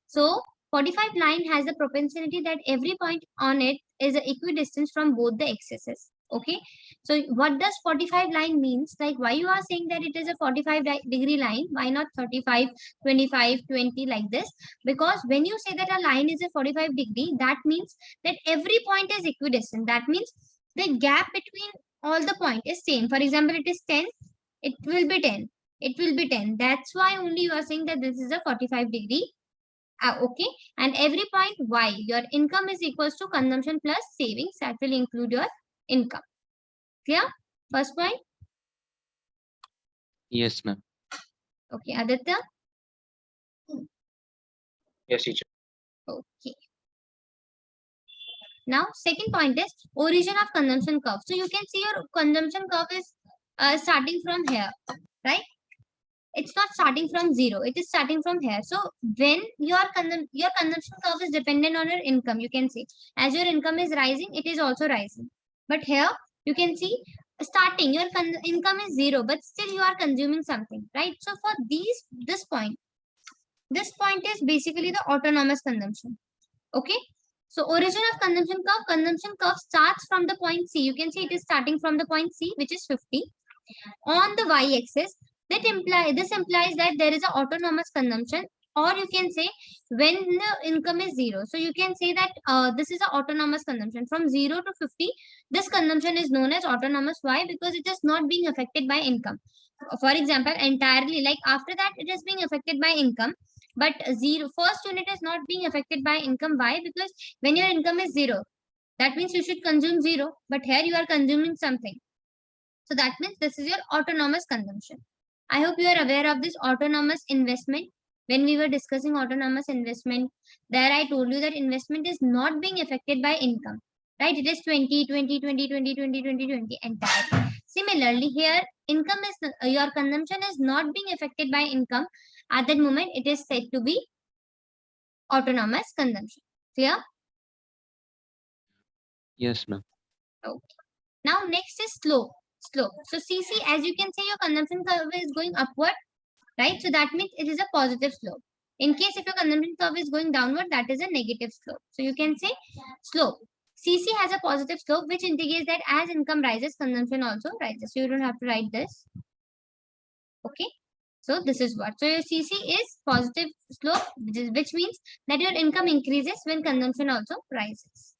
So 45 line has the propensity that every point on it is an equidistance from both the axes. Okay, so what does 45 line means? Like, why you are saying that it is a 45-degree line? Why not 35, 25, 20 like this? Because when you say that a line is a 45 degree, that means that every point is equidistant. That means the gap between all the point is same. For example, it is 10, it will be 10. It will be 10. That's why only you are saying that this is a 45 degree. Okay, and every point y, your income is equals to consumption plus savings, that will include your income. Clear? First point. Yes, ma'am. Okay, Aditya. Yes, teacher. Okay. Now second point is origin of consumption curve. So you can see your consumption curve is starting from here, right? It's not starting from zero, it is starting from here. So when your consumption curve is dependent on your income, you can see as your income is rising, it is also rising. But here you can see starting your income is zero, but still you are consuming something, right? So for this point is basically the autonomous consumption. Okay, so origin of consumption curve starts from the point C. You can see it is starting from the point C, which is 50 on the y-axis. This implies that there is an autonomous consumption, or you can say when the income is zero. So you can say that this is an autonomous consumption from 0 to 50. This consumption is known as autonomous. Why? Because it is not being affected by income. For example, entirely, like after that it is being affected by income, but first unit is not being affected by income. Why? Because when your income is zero, that means you should consume zero, but here you are consuming something. So that means this is your autonomous consumption. I hope you are aware of this autonomous investment. When we were discussing autonomous investment, there I told you that investment is not being affected by income, right? It is 20, 20, 20, 20, 20, 20, 20 entirely. Similarly, here income is your consumption is not being affected by income. At that moment, it is said to be autonomous consumption. Clear? Yes, ma'am. Okay. Now next is slope. So CC, as you can see, your consumption curve is going upward, right? So that means it is a positive slope. In case if your consumption curve is going downward, that is a negative slope. So you can say slope. CC has a positive slope, which indicates that as income rises, consumption also rises. So you don't have to write this. Okay. So this is what. So your CC is positive slope, which means that your income increases when consumption also rises.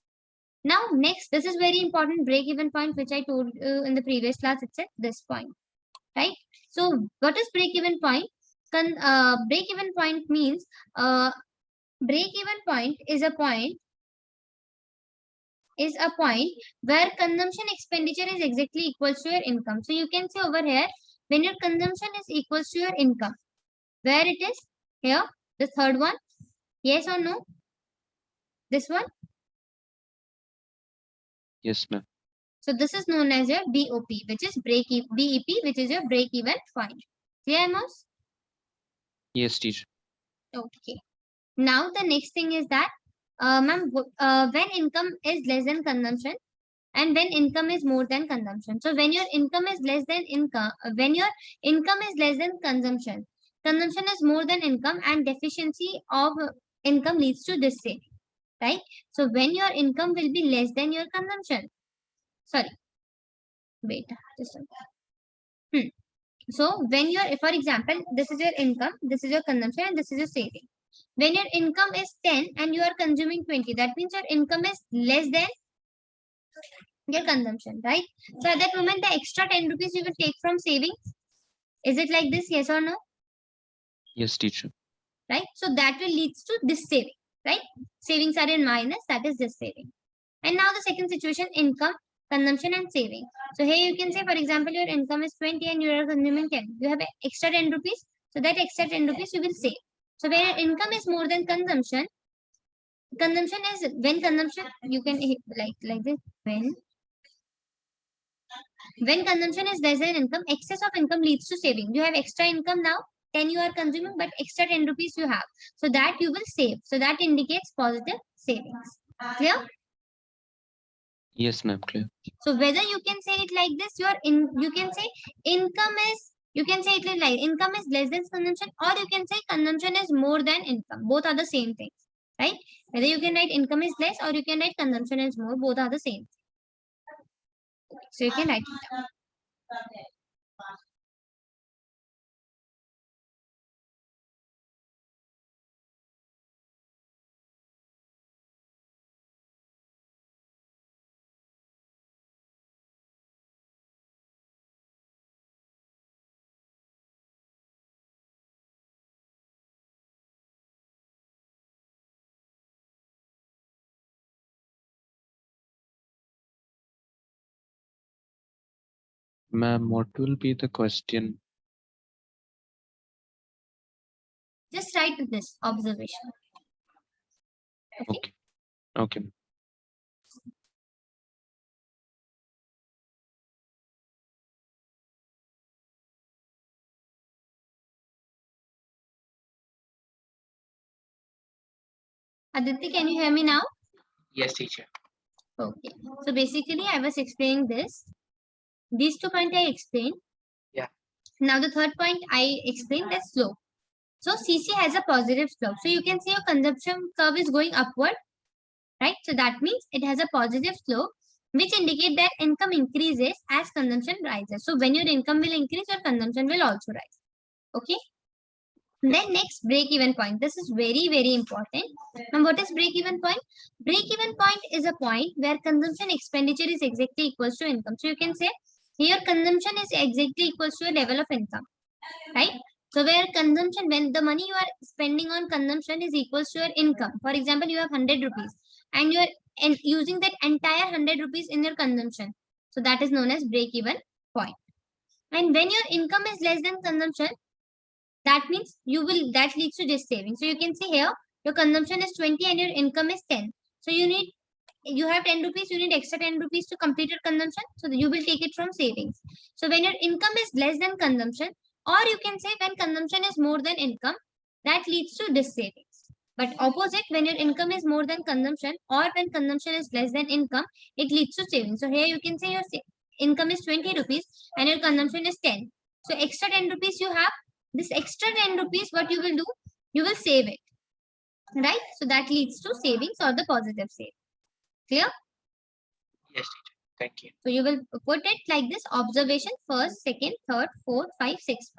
Now, next, this is very important break-even point, which I told in the previous class. It's at this point, right? So, what is break-even point? Break-even point means break-even point is a point where consumption expenditure is exactly equal to your income. So you can see over here, when your consumption is equal to your income, where it is here, the third one, yes or no? This one. Yes, ma'am. So this is known as your BOP, which is BEP, which is your break-even point. Clear, Amos? Yes, teacher. Okay. Now the next thing is that, ma'am, when income is less than consumption and when income is more than consumption. So when your income is less than income, when your income is less than consumption, consumption is more than income, and deficiency of income leads to this saving, right? So when your income will be less than your consumption, sorry, wait, just a minute. So when you're, for example, this is your income, this is your consumption, and this is your saving. When your income is 10 and you are consuming 20, that means your income is less than your consumption, right? So at that moment, the extra 10 rupees you will take from savings. Is it like this? Yes or no? Yes, teacher. Right? So that will leads to this saving, right? Savings are in minus, that is this saving. And now the second situation, income, consumption and saving. So here you can say, for example, your income is 20 and you are consuming 10. You have extra 10 rupees. So that extra 10 rupees you will save. So when your income is more than consumption is when consumption, you can like this, when consumption is less than income, excess of income leads to saving. You have extra income now, 10 you are consuming, but extra 10 rupees you have. So that you will save. So that indicates positive savings. Clear? Yes, ma'am. Clear. So whether you can say it like this, you can say income is You can say it like income is less than consumption, or you can say consumption is more than income. Both are the same things, right? Whether you can write income is less or you can write consumption is more, both are the same. So you can write it down. Ma'am, what will be the question? Just write this observation. Okay. Okay. Okay. Aditi, can you hear me now? Yes, teacher. Okay. So basically, I was explaining this. These 2 points I explained. Yeah. Now the third point I explained is slope. So CC has a positive slope. So you can see your consumption curve is going upward, right? So that means it has a positive slope, which indicate that income increases as consumption rises. So when your income will increase, your consumption will also rise. Okay. Then next, break-even point. This is very, very important. Now, what is break-even point? Break-even point is a point where consumption expenditure is exactly equals to income. So you can say here consumption is exactly equals to a level of income, right? So where consumption, when the money you are spending on consumption is equals to your income. For example, you have 100 rupees and you are using that entire 100 rupees in your consumption. So that is known as break-even point. And when your income is less than consumption, that means that leads to this saving. So you can see here your consumption is 20 and your income is 10. So you have 10 rupees, you need extra 10 rupees to complete your consumption. So you will take it from savings. So when your income is less than consumption, or you can say when consumption is more than income, that leads to this savings. But opposite, when your income is more than consumption or when consumption is less than income, it leads to savings. So here you can say your income is 20 rupees and your consumption is 10. So extra 10 rupees you have, this extra 10 rupees, what you will do, you will save it, right? So that leads to savings or the positive saving. Clear? Yes, teacher. Thank you. So you will put it like this: observation first, second, third, fourth, 5, 6.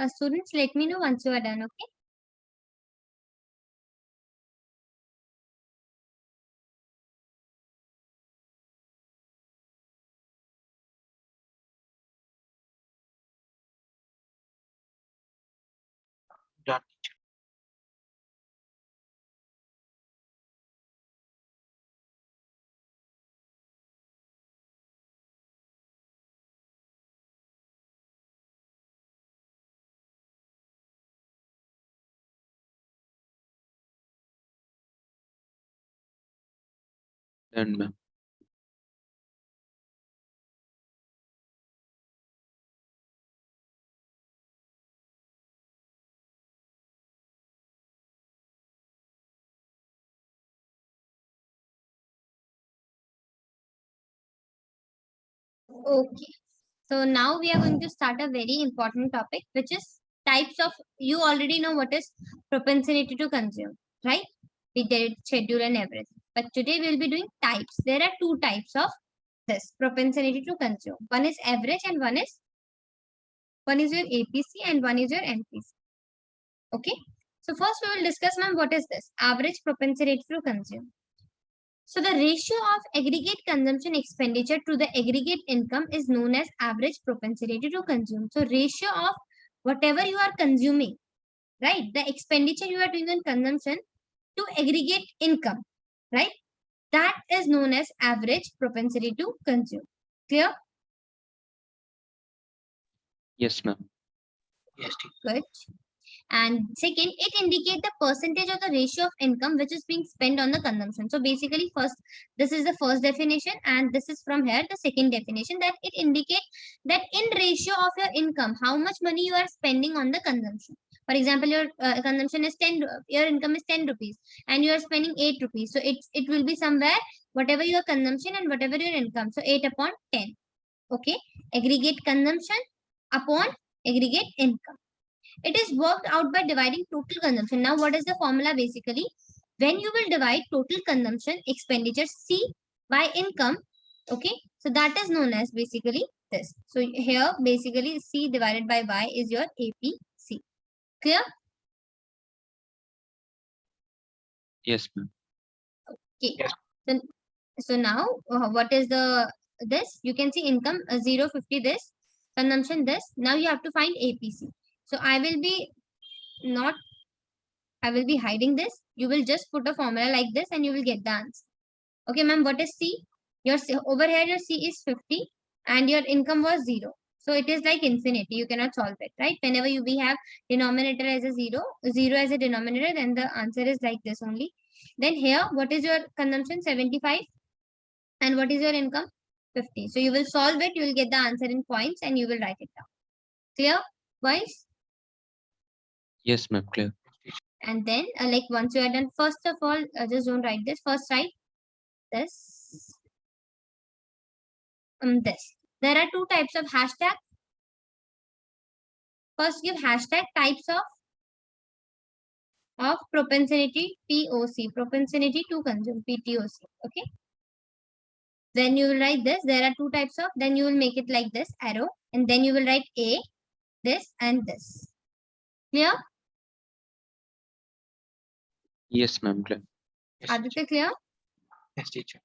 Students, let me know once you are done, okay? Done. Done, ma'am. Okay. So now we are going to start a very important topic, which is types of, you already know what is propensity to consume, right? We did schedule and everything. But today we'll be doing types. There are two types of this propensity to consume. One is average and one is your APC and one is your NPC. Okay. So first we will discuss, ma'am, what is this? Average propensity to consume. So the ratio of aggregate consumption expenditure to the aggregate income is known as average propensity to consume. So ratio of whatever you are consuming, right? The expenditure you are doing on consumption to aggregate income, right? That is known as average propensity to consume. Clear? Yes, ma'am. Yes, teacher. Good. And second, it indicates the percentage of the ratio of income which is being spent on the consumption. So basically, first, this is the first definition, and this is from here the second definition, that it indicates that in ratio of your income, how much money you are spending on the consumption. For example, your consumption is 10, your income is 10 rupees, and you are spending 8 rupees. So it will be somewhere whatever your consumption and whatever your income. So 8 upon 10. Okay, aggregate consumption upon aggregate income. It is worked out by dividing total consumption. Now, what is the formula basically? When you will divide total consumption expenditure C by income, okay, so that is known as basically this. So here basically C divided by Y is your APC. Clear? Yes, ma'am. Okay. Yes. So, so now what is the this? You can see income 050 this, consumption this. Now you have to find APC. So not I will be hiding this. You will just put a formula like this and you will get the answer. Okay, ma'am, what is C? Over here, your C is 50 and your income was 0. So it is like infinity. You cannot solve it, right? Whenever we have denominator as a 0, 0 as a denominator, then the answer is like this only. Then here, what is your consumption? 75. And what is your income? 50. So you will solve it. You will get the answer in points and you will write it down. Clear, boys? Yes, ma'am. Clear. And then, like once you are done, first of all, just don't write this. First, write this. This. There are two types of hashtag. First, give hashtag types of propensity POC, propensity to consume PTOC. Okay. Then you will write this. There are two types of. Then you will make it like this arrow, and then you will write A, this, and this. Clear? Yes, ma'am. Clear. Yes, teacher. Aditya, clear? Yes, teacher.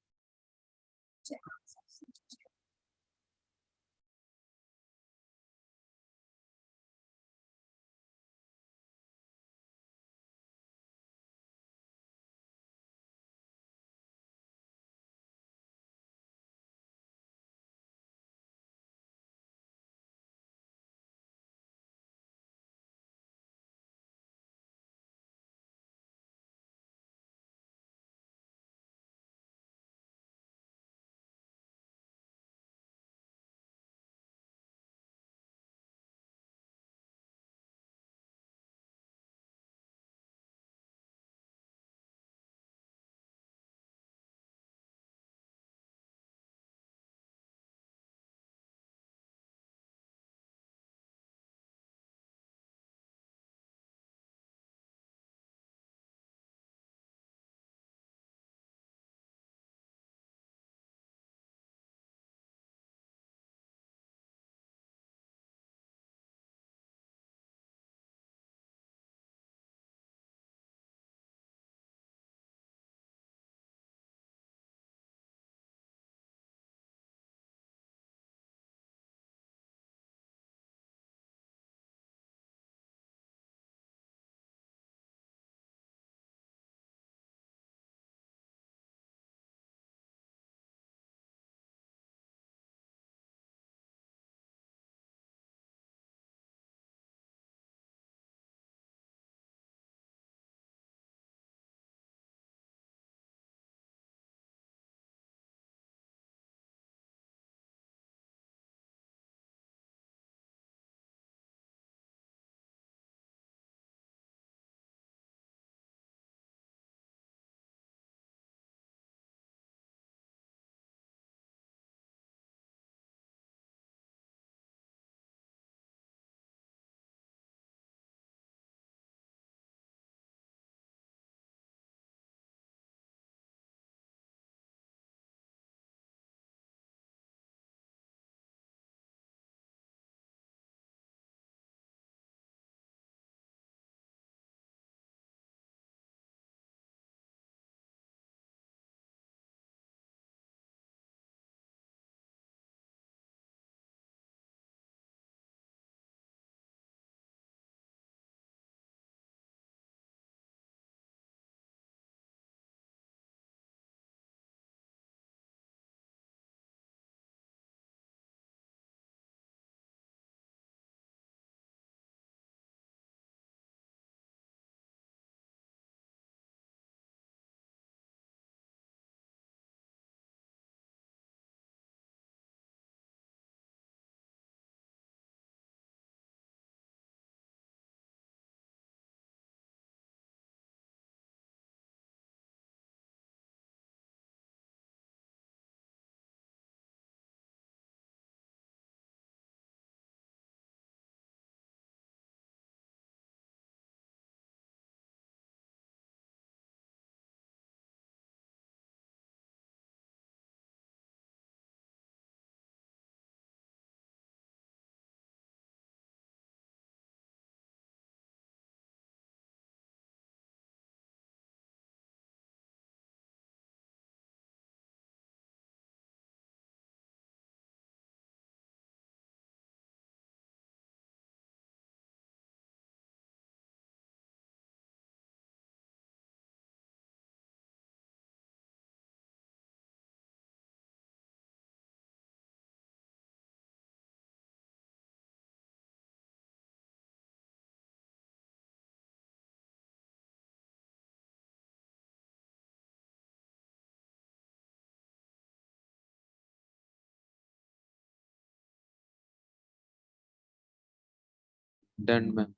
Done, ma'am.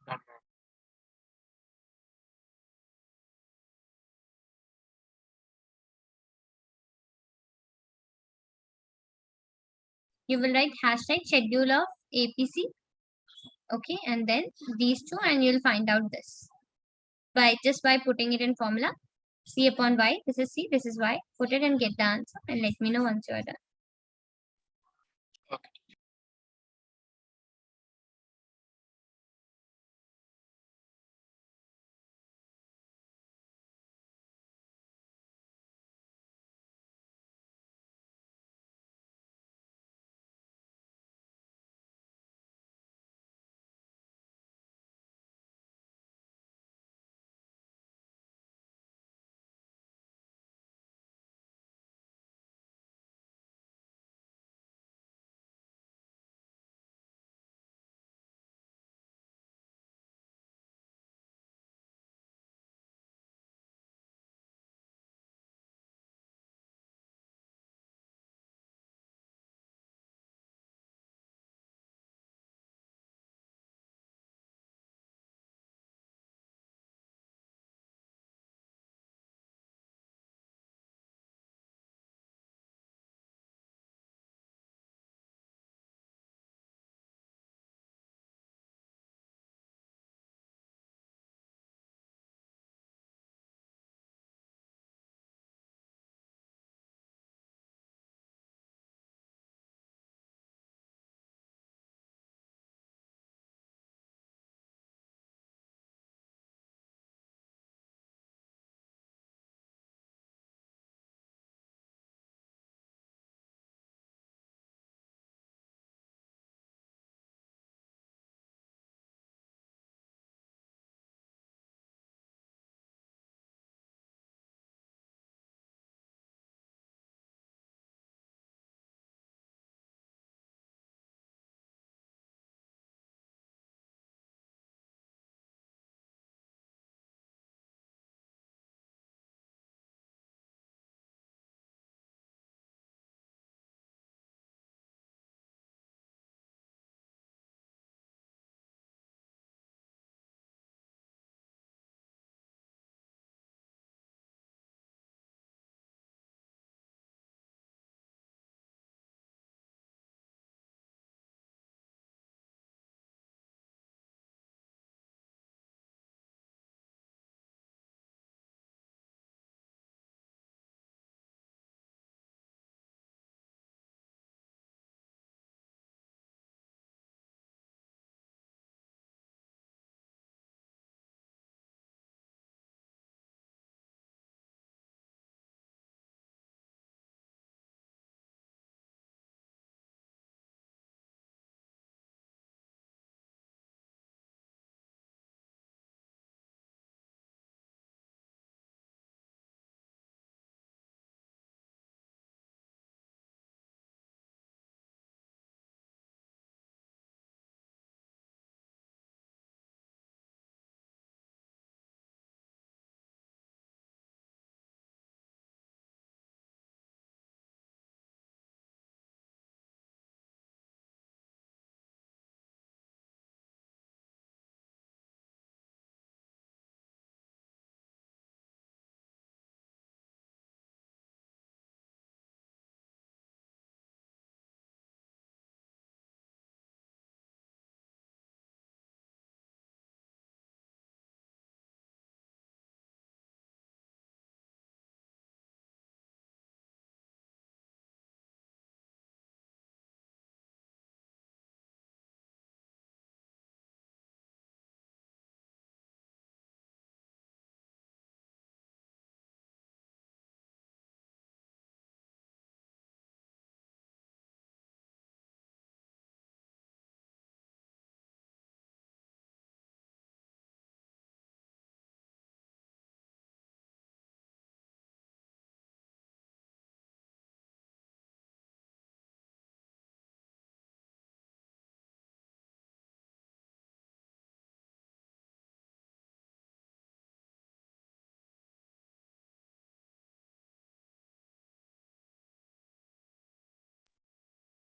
Done, ma'am. You will write hashtag schedule of APC. Okay, and then these two, and you'll find out this by putting it in formula. C upon Y. This is C. This is Y. Put it and get the answer, and let me know once you are done. Okay.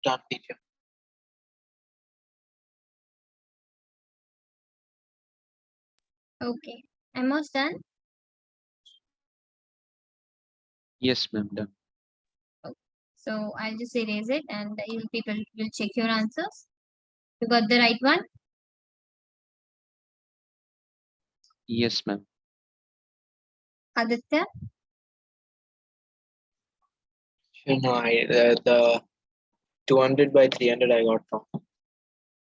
Done, teacher. Okay. Almost done. Yes, ma'am. Done. So I'll just erase it and you people will check your answers. You got the right one? Yes, ma'am. Aditya? No, the 200 by 300 I got wrong.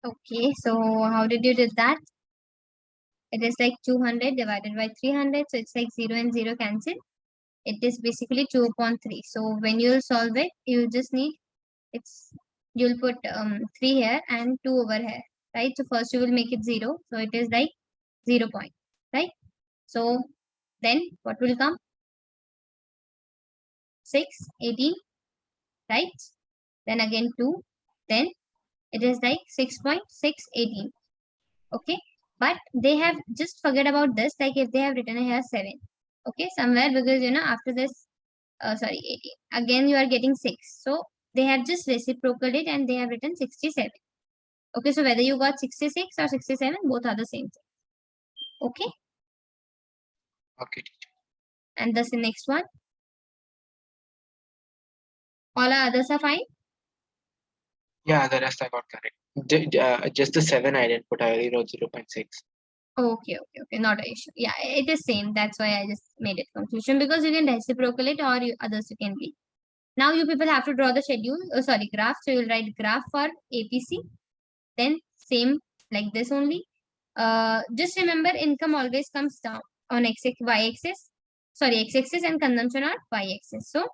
Okay, so how did you did that? It is like 200 divided by 300. So it's like 0 and 0 cancel. It is basically 2 upon 3. So when you'll solve it, you just need, you'll put 3 here and 2 over here, right? So first you will make it 0. So it is like 0 point, right? So then what will come? 6, 18, right? Then again 2, then it is like 6.618. Okay, but they have just forget about this, like if they have written here 7, okay, somewhere, because after this, sorry, 18 again you are getting 6, so they have just reciprocated it and they have written 67. Okay, so whether you got 66 or 67, both are the same thing. Okay, Okay. and thus the next one, all our others are fine. Yeah, the rest I got correct. Just the 7 I didn't put. I only wrote 0.6. Okay, not an issue. Yeah, it is same, that's why I just made it conclusion, because you can reciprocal it or others you can leave. Now you people have to draw the schedule, graph. So you'll write graph for APC. Then same like this only. Just remember income always comes down on y-axis. Sorry, x-axis, and consumption on y-axis. So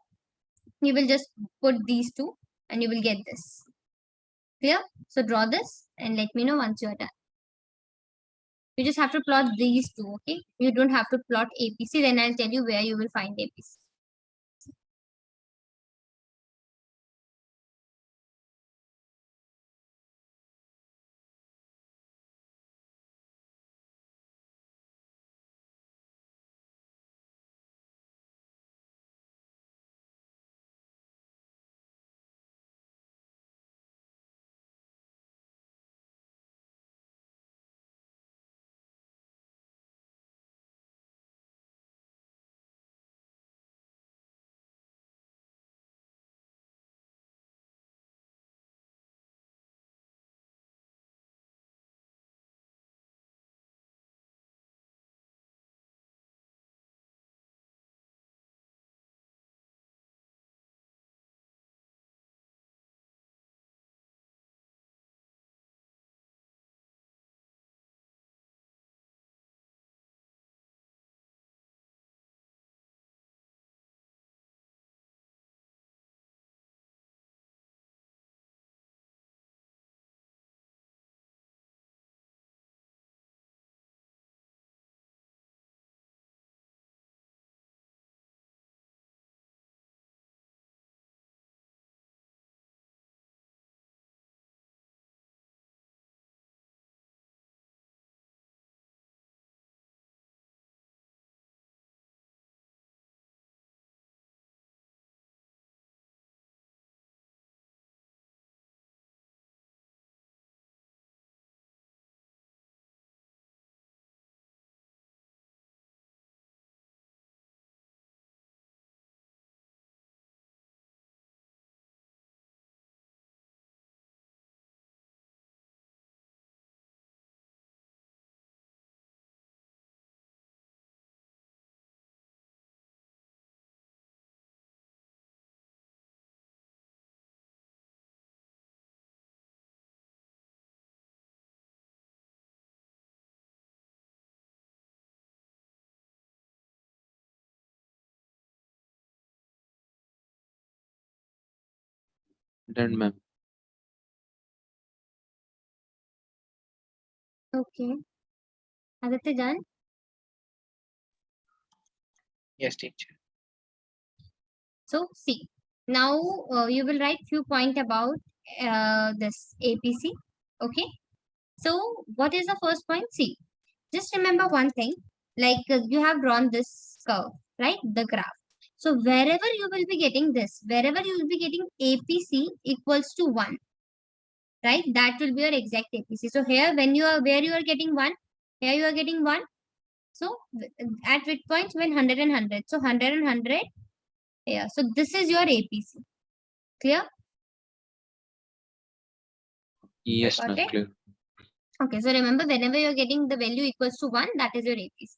you will just put these two and you will get this. Clear? So draw this and let me know once you are done. You just have to plot these two, okay? You don't have to plot APC. Then I'll tell you where you will find APC. Done, ma'am. Okay. Aditya done? Yes, teacher. So see, now you will write few point about this APC. Okay. So what is the first point? See, just remember one thing, like you have drawn this curve, right? The graph. So wherever you will be getting this, wherever you will be getting APC equals to 1, right? That will be your exact APC. So here when you are, where you are getting 1, here you are getting 1. So at which points? When 100 and 100. So 100 and 100 here. So this is your APC. Clear? Yes, Got ma'am. it? Clear. Okay, so remember, whenever you're getting the value equals to 1, that is your APC.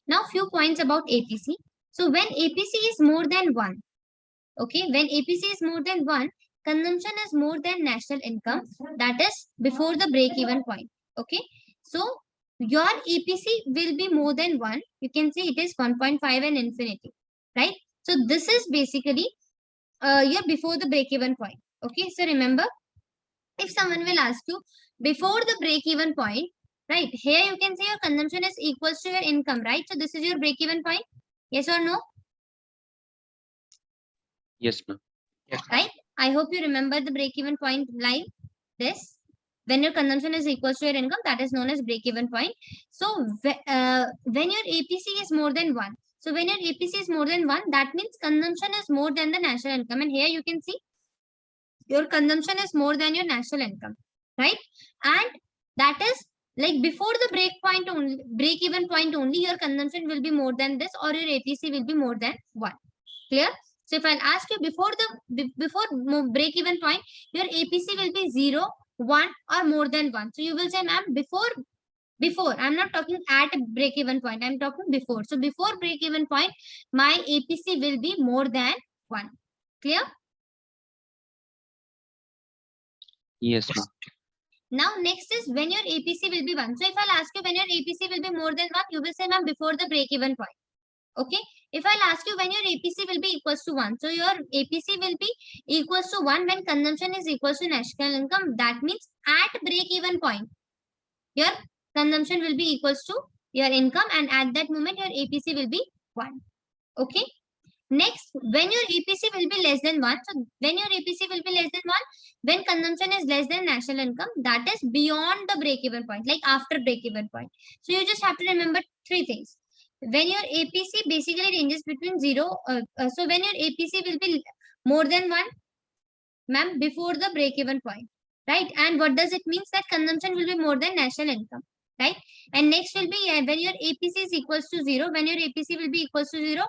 Now, few points about APC. So when APC is more than 1, okay, when APC is more than 1, consumption is more than national income, that is before the break-even point. Okay, so your APC will be more than 1. You can see it is 1.5 and infinity, right? So this is basically your before the break-even point. Okay, so remember, if someone will ask you before the break-even point, right? Here you can say your consumption is equals to your income, right? So this is your break-even point. Yes or no? Yes, ma'am. Yes, ma'am. Right? I hope you remember the break-even point like this. When your consumption is equals to your income, that is known as break-even point. So when your APC is more than 1, so when your APC is more than 1, that means consumption is more than the national income. And here you can see your consumption is more than your national income, right? And that is like before the break-even point only, your consumption will be more than this, or your APC will be more than 1. Clear? So if I'll ask you before break-even point, your APC will be 0, 1, or more than 1. So you will say, ma'am, before. I'm not talking at break-even point. I'm talking before. So before break-even point, my APC will be more than 1. Clear? Yes, ma'am. Now next is when your APC will be 1. So if I'll ask you when your APC will be more than 1, you will say, ma'am, before the break-even point. Okay. If I'll ask you when your APC will be equals to 1. So your APC will be equals to 1 when consumption is equals to national income. That means at break-even point, your consumption will be equals to your income, and at that moment your APC will be 1. Okay. Next, when your APC will be less than 1, so when your APC will be less than 1, when consumption is less than national income, that is beyond the break-even point, like after break-even point. So you just have to remember 3 things. When your APC basically ranges between 0, so when your APC will be more than 1, ma'am, before the break-even point, right? And what does it mean? That consumption will be more than national income, right? And next will be when your APC is equals to 0, when your APC will be equals to 0,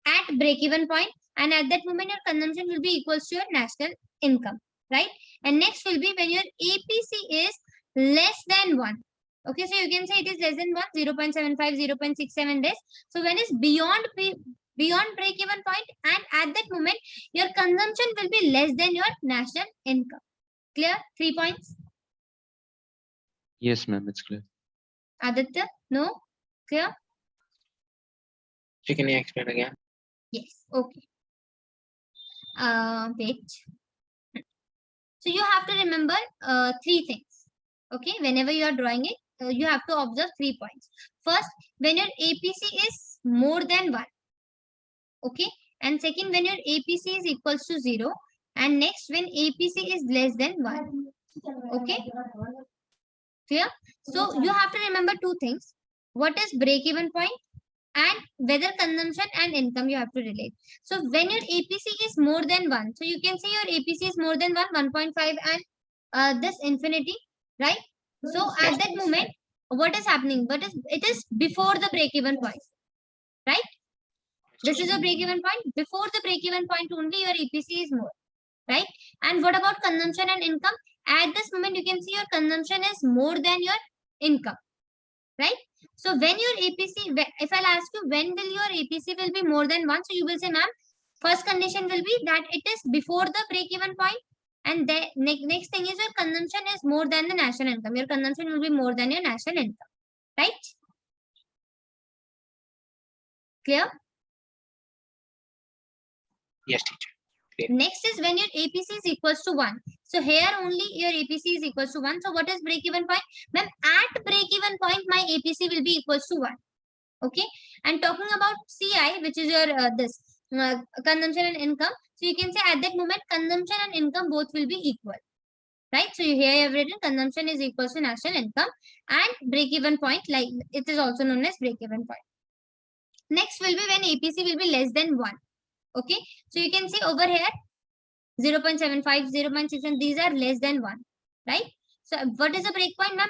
at break-even point, and at that moment your consumption will be equals to your national income, right? And next will be when your APC is less than 1. Okay, so you can say it is less than 1, 0.75, 0.67 days. So when it's beyond break-even point, and at that moment your consumption will be less than your national income. Clear? 3 points. Yes, ma'am. It's clear. Aditya, no? Clear? So can you explain again? Yes. Okay. Wait. So you have to remember 3 things. Okay, whenever you are drawing it, you have to observe 3 points. First, when your APC is more than 1. Okay, and second, when your APC is equals to 0, and next when APC is less than 1. Okay, clear? So you have to remember 2 things. What is break-even point, and whether consumption and income you have to relate. So when your APC is more than 1, so you can say your APC is more than 1, 1.5, and this infinity, right? So at that moment, what is happening? It is before the break-even point, right? This is a break-even point. Before the break-even point only your APC is more, right? And what about consumption and income? At this moment, you can see your consumption is more than your income, right? So when your APC, if I'll ask you when will your APC will be more than 1, so you will say, ma'am, first condition will be that it is before the break-even point, and the next thing is your consumption is more than the national income. Your consumption will be more than your national income, right? Clear? Yes, teacher. Clear. Next is when your APC is equals to 1. So here only your APC is equals to 1. So what is break-even point? Ma'am, at break-even point, my APC will be equals to 1. Okay, and talking about CI, which is your consumption and income, so you can say at that moment consumption and income both will be equal, right? So here you have written consumption is equal to national income, and break-even point, like it is also known as break-even point. Next will be when APC will be less than 1. Okay, so you can see over here 0.75, 0.6, these are less than 1, right? So what is the break point, ma'am?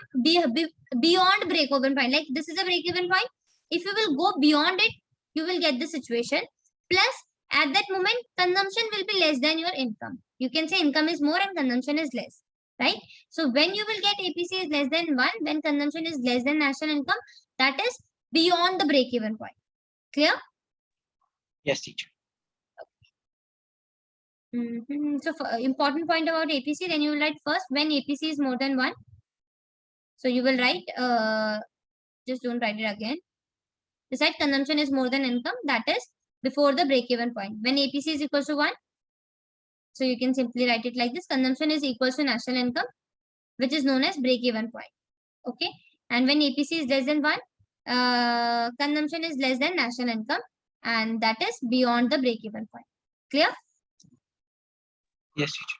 Beyond break-even point, like this is a break-even point. If you will go beyond it, you will get the situation. Plus, at that moment, consumption will be less than your income. You can say income is more and consumption is less, right? So when you will get APC is less than 1, when consumption is less than national income, that is beyond the break-even point. Clear? Yes, teacher. So important point about APC, then you will write first when APC is more than 1. So you will write, just don't write it again. Decide consumption is more than income, that is before the break-even point. When APC is equal to 1, so you can simply write it like this: consumption is equal to national income, which is known as break-even point. Okay. And when APC is less than 1, consumption is less than national income, and that is beyond the break-even point. Clear? Yes, teacher.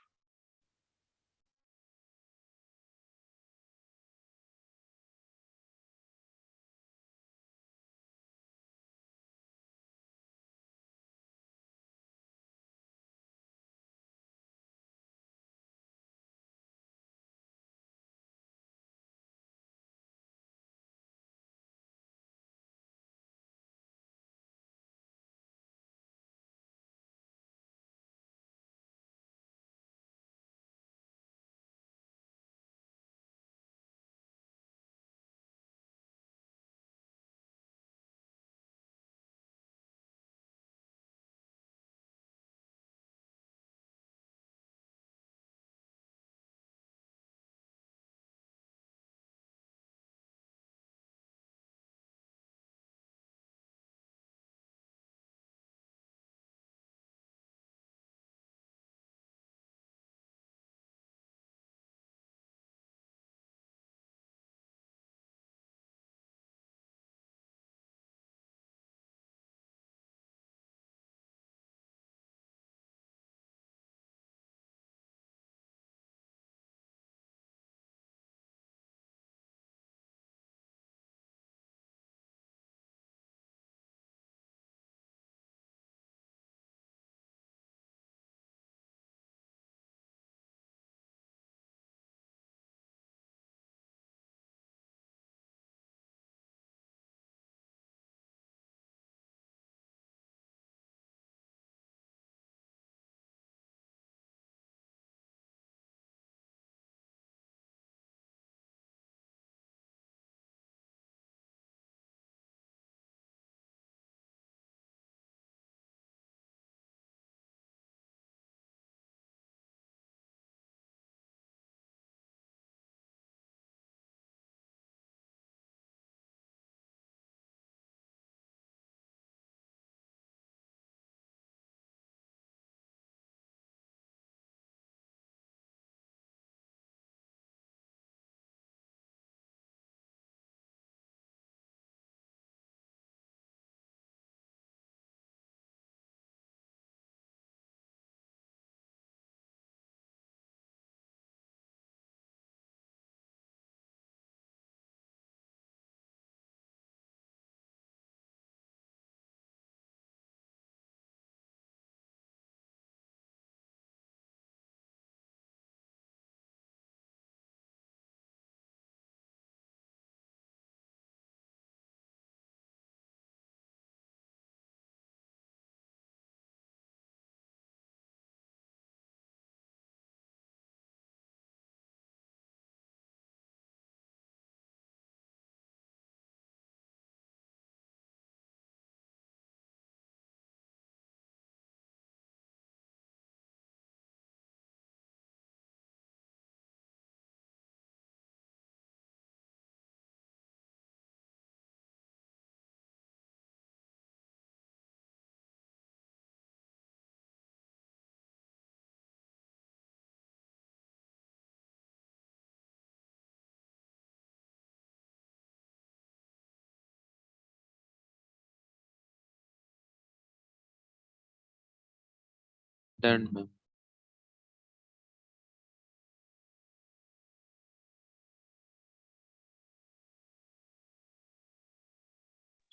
Done, ma'am.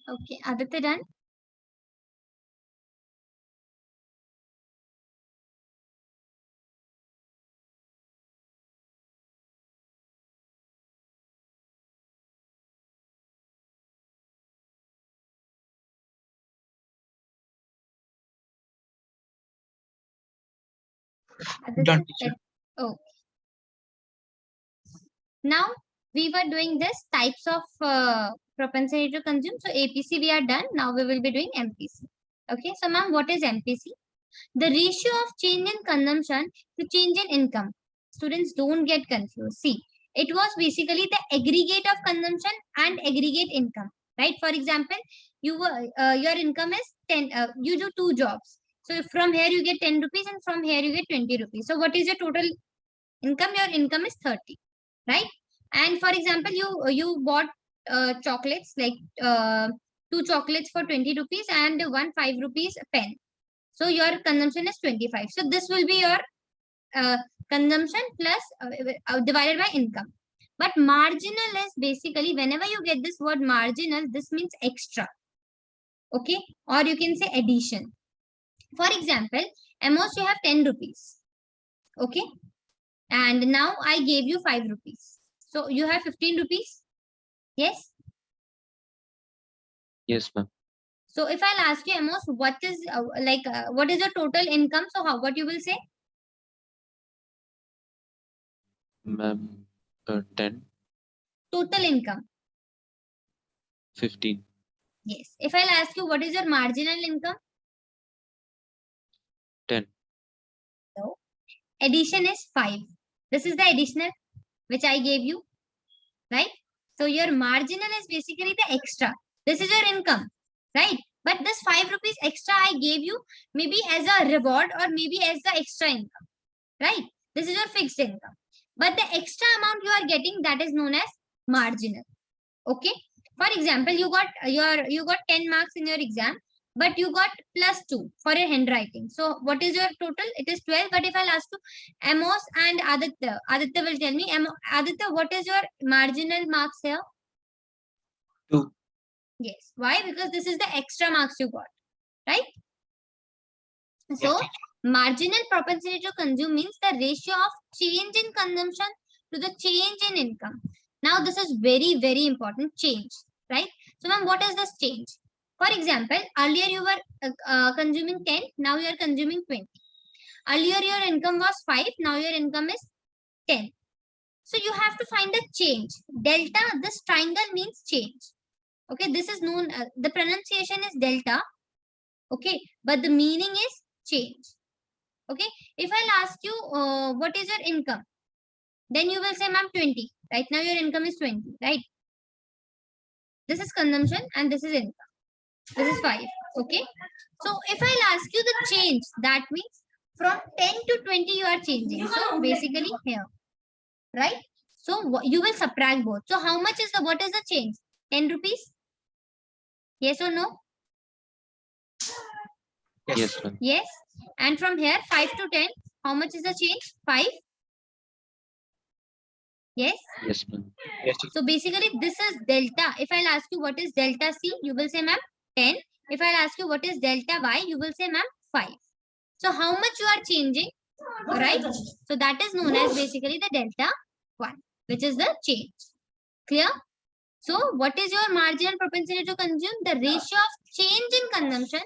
Okay. Aditya done? This Done, is teacher. oh. Now we were doing this types of propensity to consume. So APC we are done. Now we will be doing MPC. Okay. So ma'am, what is MPC? The ratio of change in consumption to change in income. Students, don't get confused. See, it was basically the aggregate of consumption and aggregate income, right? For example, your income is 10. You do 2 jobs. So from here you get 10 rupees and from here you get 20 rupees. So what is your total income? Your income is 30, right? And for example, you bought chocolates, like 2 chocolates for 20 rupees and 1 5 rupees pen. So your consumption is 25. So this will be your uh, consumption plus divided by income. But marginal is basically, whenever you get this word marginal, this means extra. Okay. Or you can say addition. For example, Amos, you have 10 rupees. Okay. And now I gave you 5 rupees. So you have 15 rupees. Yes. Yes, ma'am. So if I'll ask you, Amos, what is what is your total income? So what you will say? Ma'am, 10, Total income. 15, Yes. If I'll ask you, what is your marginal income? 10. So addition is 5. This is the additional which I gave you, right? So your marginal is basically the extra. This is your income, right? But this 5 rupees extra I gave you, maybe as a reward or maybe as the extra income, right? This is your fixed income. But the extra amount you are getting, that is known as marginal. Okay. For example, you got 10 marks in your exam, but you got +2 for your handwriting. So what is your total? It is 12. But if I'll ask you, Amos and Aditya will tell me, Aditya, what is your marginal marks here? 2. Yes. Why? Because this is the extra marks you got, right? So Yes, teacher. marginal propensity to consume means the ratio of change in consumption to the change in income. Now this is very, very important, change, right? So ma'am, what is this change? For example, earlier you were consuming 10, now you are consuming 20. Earlier your income was 5, now your income is 10. So you have to find a change. Delta, this triangle means change. Okay, this is known, the pronunciation is delta. Okay, but the meaning is change. Okay, if I'll ask you, what is your income? Then you will say, ma'am, 20. Right now your income is 20, right? This is consumption and this is income. This is 5. Okay. So if I'll ask you the change, that means from 10 to 20 you are changing. So basically here, right? So you will subtract both. So how much is what is the change? 10 rupees? Yes or no? Yes. Yes, ma'am. Yes. And from here, 5 to 10, how much is the change? 5? Yes. Yes, ma'am. Yes, teacher. So basically this is delta. If I'll ask you what is delta C, you will say ma'am 10. If I'll ask you what is delta Y, you will say ma'am 5. So how much you are changing, right? So that is known as basically the delta 1, which is the change. Clear? So what is your marginal propensity to consume? The ratio of change in consumption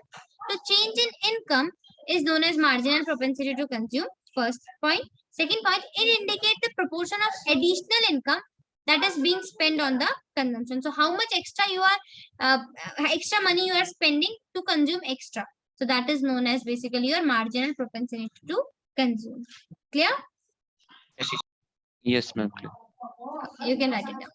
to change in income is known as marginal propensity to consume. First point. Second point, it indicates the proportion of additional income that is being spent on the consumption. So how much extra money you are spending to consume extra. So that is known as basically your marginal propensity to consume. Clear? Yes, teacher. Yes, ma'am. You can write it down.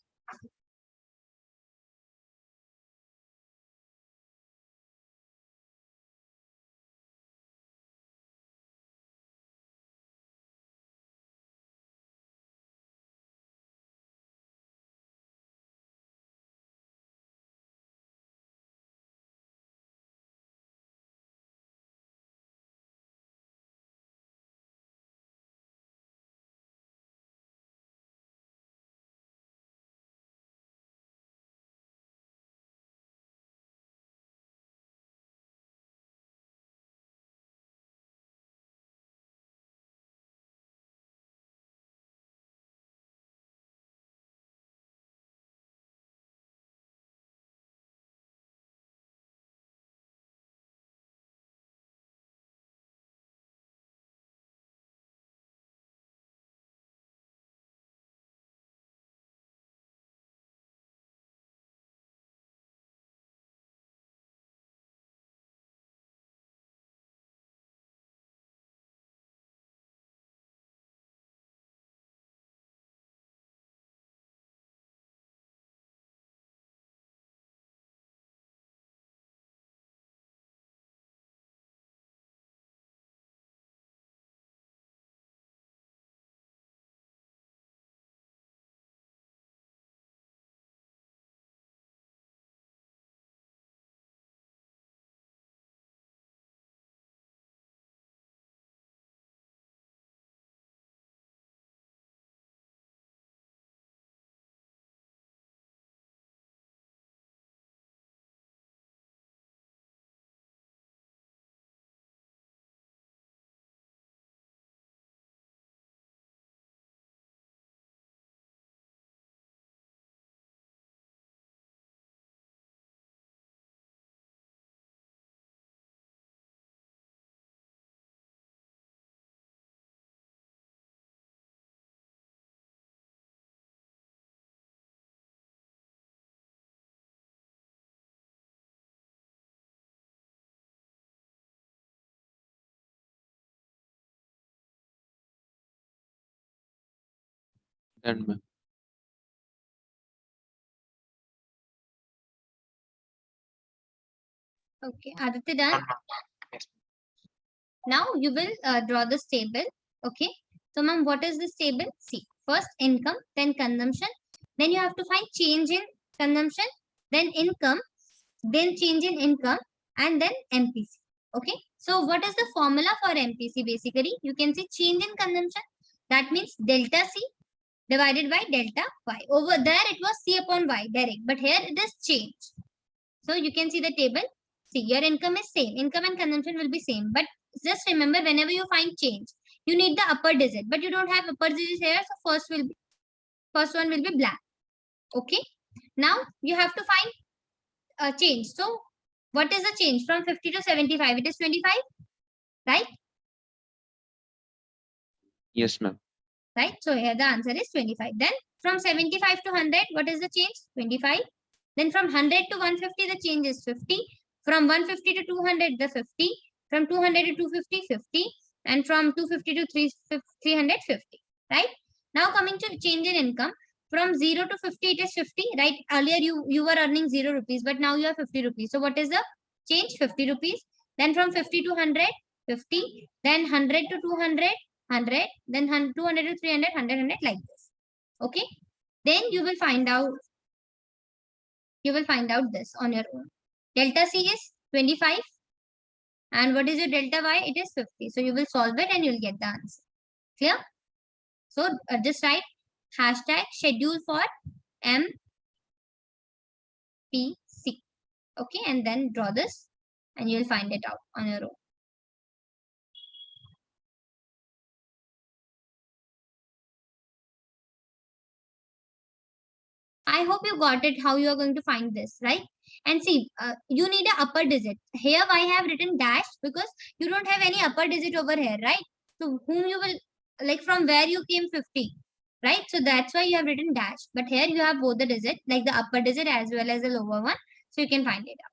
Done, ma'am. Okay, Aditya done. Done, ma'am. Yes. Now you will draw this table. Okay. So, ma'am, what is this table? See, first income, then consumption. Then you have to find change in consumption, then income, then change in income, and then MPC. Okay. So, what is the formula for MPC? Basically, you can see change in consumption. That means delta C divided by delta Y. Over there, it was C upon Y direct, but here it is change. So, you can see the table. See, your income is same. Income and consumption will be same, but just remember, whenever you find change, you need the upper digit, but you don't have upper digit here, so first one will be blank. Okay. Now you have to find a change. So what is the change from 50 to 75? It is 25, right? Yes, ma'am. Right. So here the answer is 25. Then from 75 to 100, what is the change? 25. Then from 100 to 150, the change is 50. From 150 to 200, the 50. From 200 to 250, 50. And from 250 to 350. Right. Now coming to change in income. From 0 to 50, it is 50. Right. Earlier you were earning 0 rupees, but now you have 50 rupees. So what is the change? 50 rupees. Then from 50 to 100, 50. Then 100 to 200, 100. Then 200 to 300, 100, like this. Okay. Then you will find out this on your own. Delta C is 25. And what is your delta Y? It is 50. So you will solve it and you'll get the answer. Clear? So just write hashtag schedule for MPC. Okay. And then draw this and you'll find it out on your own. I hope you got it how you are going to find this, right? And see, you need an upper digit. Here I have written dash because you don't have any upper digit over here, right? So whom you will, like from where you came 50, right? So that's why you have written dash. But here you have both the digit, like the upper digit as well as the lower one. So you can find it out.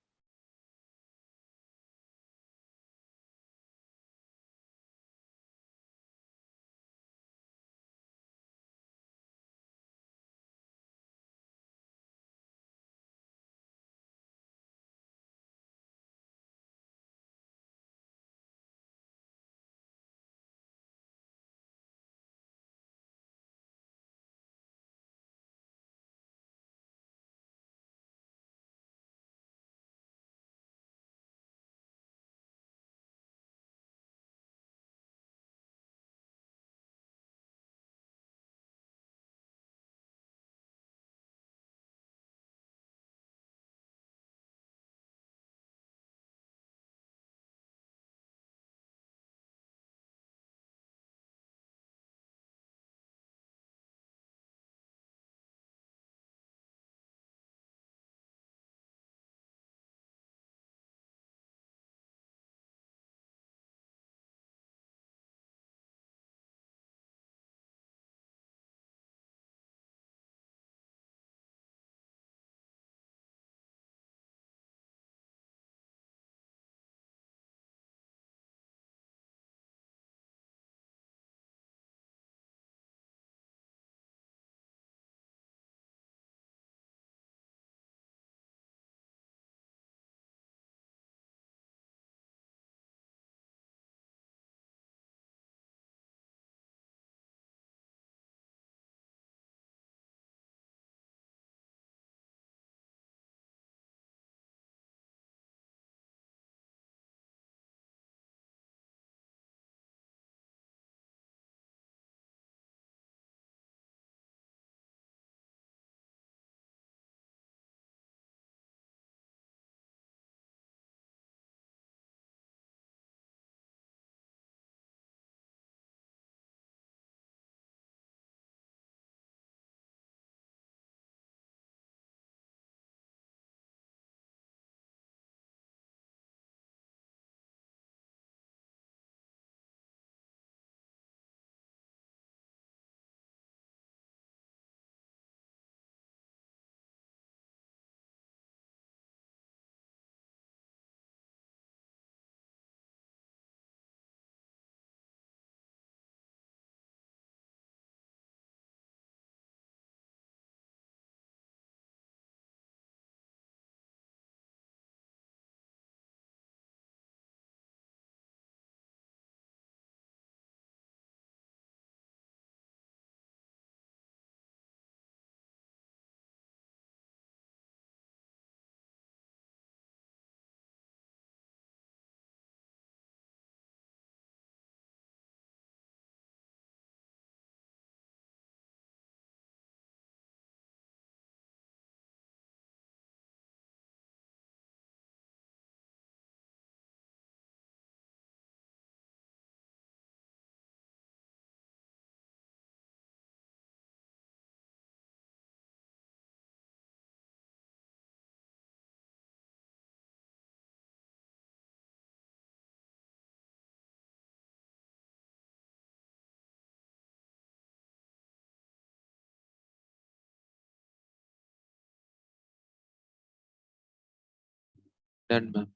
Done, ma'am.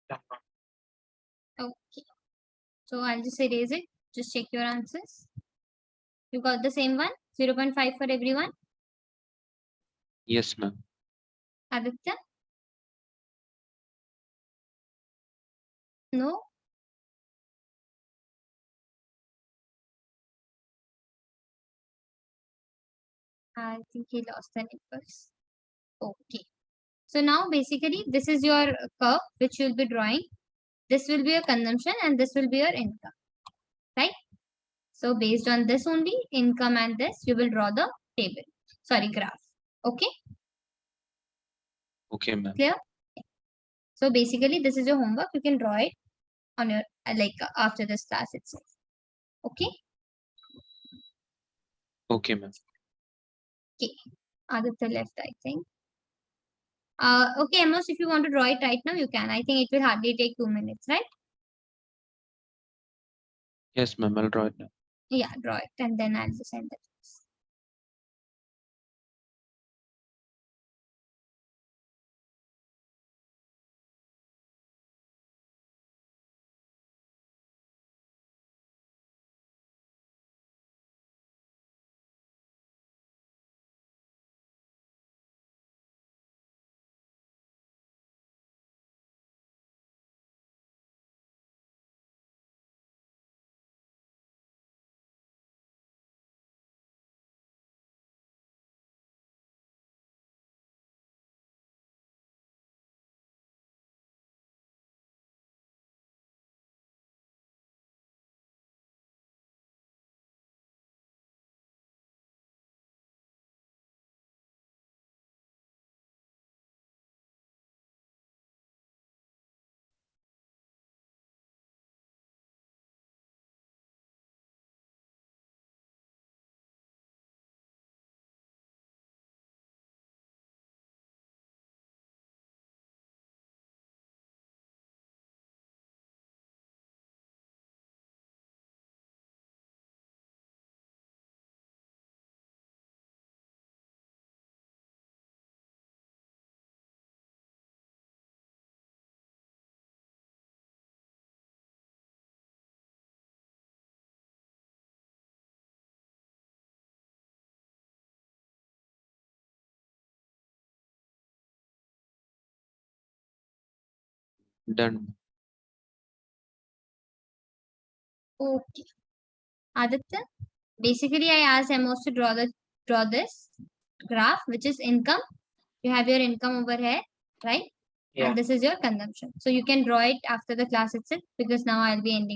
Done, ma'am. Okay. So I'll just erase it. Just check your answers. You got the same one? 0.5 for everyone? Yes, ma'am. Aditya? No? I think he lost the networks. Okay. So now basically this is your curve which you'll be drawing. This will be your consumption and this will be your income. Right? So based on this only, income and this, you will draw the table. Sorry, graph. Okay? Okay, ma'am. Clear? So basically this is your homework. You can draw it on your after this class itself. Okay? Okay, ma'am. Okay. Aditya left, I think. Okay, Amos, if you want to draw it right now, you can. I think it will hardly take 2 minutes, right? Yes, ma'am. I'll draw it now. Yeah, draw it and then I'll just send it. Done. Okay. Aditya, basically I asked Amos to draw this graph, which is income. You have your income over here, right? Yeah. And this is your consumption. So you can draw it after the class itself because now I'll be ending.